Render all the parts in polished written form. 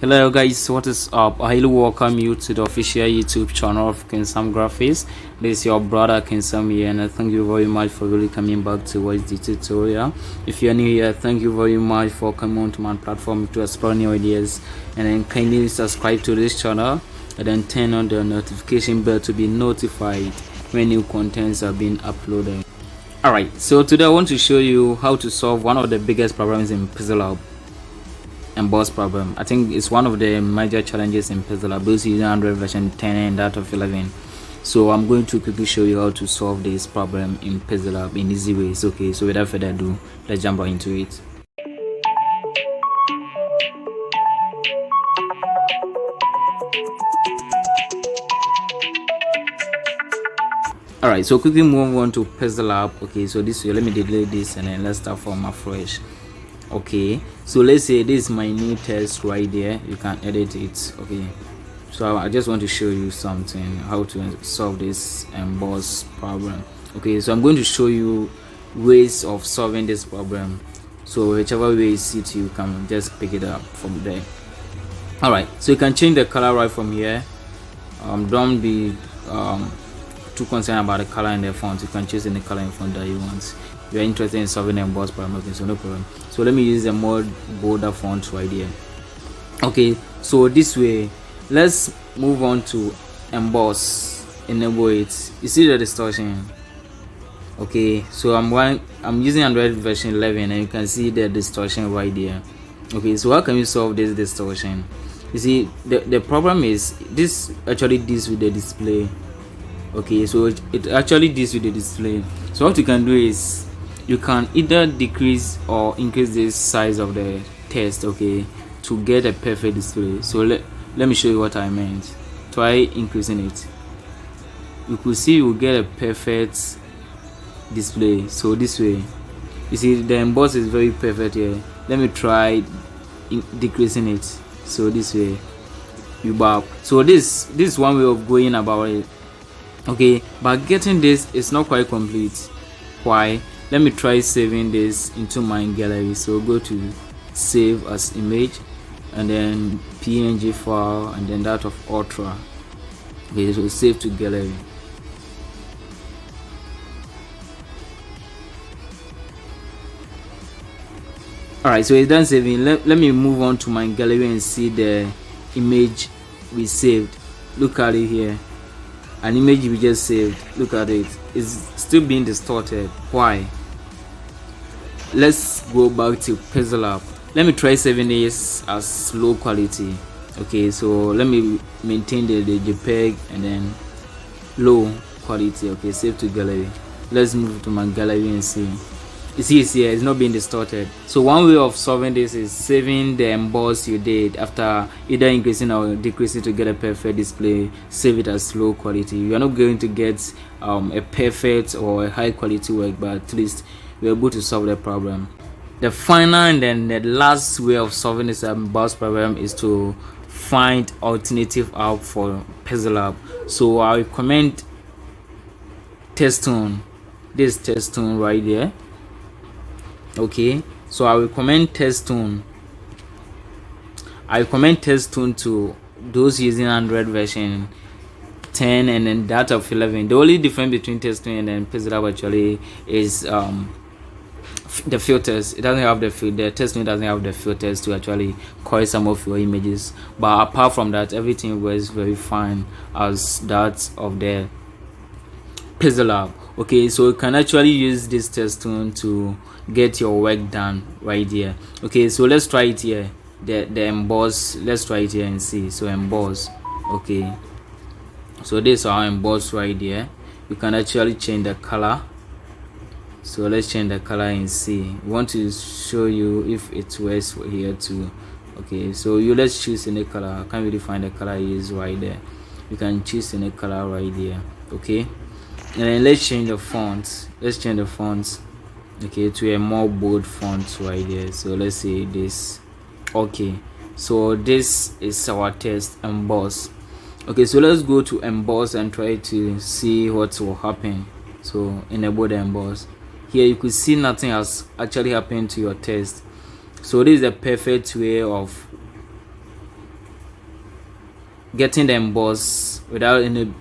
Hello guys, what is up? I highly welcome you to the official YouTube channel of Kinsam Graphics. This is your brother Kinsam here, and I thank you very much for really coming back to watch the tutorial. If you're new here, thank you very much for coming onto my platform to explore new ideas, and then kindly subscribe to this channel and then turn on the notification bell to be notified when new contents are being uploaded. Alright, so today I want to show you how to solve one of the biggest problems in Pixellab. Emboss problem. I think it's one of the major challenges in Pixellab, both using Android version 10 and that of 11. So I'm going to quickly show you how to solve this problem in Pixellab in easy ways. Okay, so without further ado, let's jump right into it. Alright, so quickly move on to Pixellab. Okay, so this way, let me delete this and then let's start from afresh. Okay, so let's say this is my new test right there. You can edit it. Okay, so I just want to show you something, how to solve this emboss problem. Okay, so I'm going to show you ways of solving this problem, so whichever way you see it, you can just pick it up from there. All right, so you can change the color right from here. Don't be too concerned about the color in the font. You can choose any color in font that you want. You're interested in solving the emboss problem, okay, so no problem. So let me use a more bolder font right here. Okay, so this way, let's move on to emboss. Enable it. You see the distortion. Okay, so I'm using Android version 11 and you can see the distortion right there. Okay, so how can we solve this distortion? You see, the problem is this actually deals with the display. Okay, so it actually deals with the display. So what you can do is you can either decrease or increase the size of the text, okay, to get a perfect display. So let me show you what I meant. Try increasing it. You could see you get a perfect display. So this way, you see the emboss is very perfect here. Let me try decreasing it. So this way, you back. So this is one way of going about it. Okay, but getting this is not quite complete. Why? Let me try saving this into my gallery. So go to save as image and then png file and then that of ultra. Okay, so save to gallery. Alright, so it's done saving. Let me move on to my gallery and see the image we saved. Look at it here. An image we just saved. Look at it. It's still being distorted. Why? Let's go back to Pixellab. Let me try saving this as low quality. Okay, so let me maintain the JPEG and then low quality. Okay, save to gallery. Let's move to my gallery and see. You see it's here, it's not being distorted. So one way of solving this is saving the emboss you did after either increasing or decreasing to get a perfect display. Save it as low quality. You are not going to get a perfect or a high quality work, but at least we're able to solve the problem. The final and then the last way of solving this emboss problem is to find alternative app for Pixellab. So I recommend Testone. This Testone right there. Okay, so I recommend Testone. I recommend Testone to those using Android version 10 and then that of 11. The only difference between Testone and then Pixellab actually is the filters. It doesn't have the Testone doesn't have the filters to actually correct some of your images, but apart from that, everything was very fine as that of the Pixellab. Okay, so you can actually use this Testone to get your work done right here. Okay, so let's try it here. The emboss, let's try it here and see. So emboss. Okay, so this is our emboss right here. You can actually change the color. So let's change the color and see. We want to show you if it works for here too. Okay, so let's choose any color. I can't really find the color is right there. You can choose any color right there. Okay, and then let's change the font. Let's change the font, okay, to a more bold font right there. So let's say this. Okay, so this is our test emboss. Okay, so let's go to emboss and try to see what will happen. So enable the emboss. Here you could see nothing has actually happened to your test. So this is the perfect way of getting the emboss without any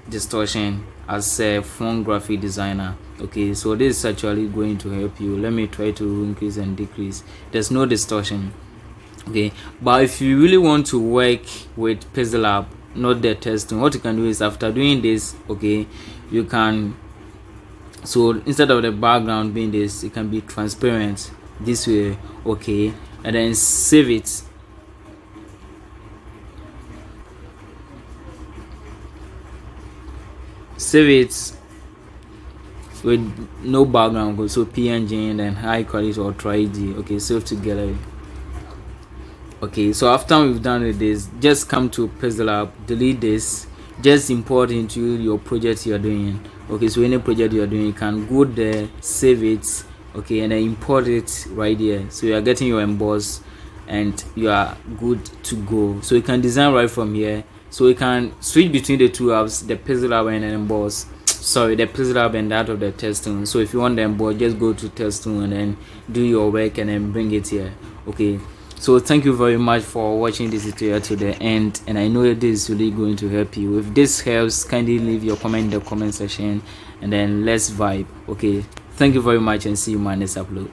distortion as a phone graphic designer. Okay, so this is actually going to help you. Let me try to increase and decrease. There's no distortion. Okay, but if you really want to work with Pixellab, not the testing, what you can do is, after doing this, okay, you can, so instead of the background being this, it can be transparent this way. Okay, and then save it. Save it with no background, so PNG and then high quality or 3D. Okay, save to gallery. Okay, so after we've done with this, just come to Pixellab, delete this, just import into your project you're doing. Okay, so any project you're doing, you can go there, save it, okay, and then import it right here. So you are getting your emboss and you are good to go. So you can design right from here. So you can switch between the two apps, the Pixellab and emboss. Sorry, the Pixellab and that of the testing. So if you want the emboss, just go to testing and then do your work and then bring it here. Okay, so thank you very much for watching this tutorial to the end, and I know that this is really going to help you. If this helps, kindly leave your comment in the comment section and then let's vibe. Okay, thank you very much and see you in my next upload.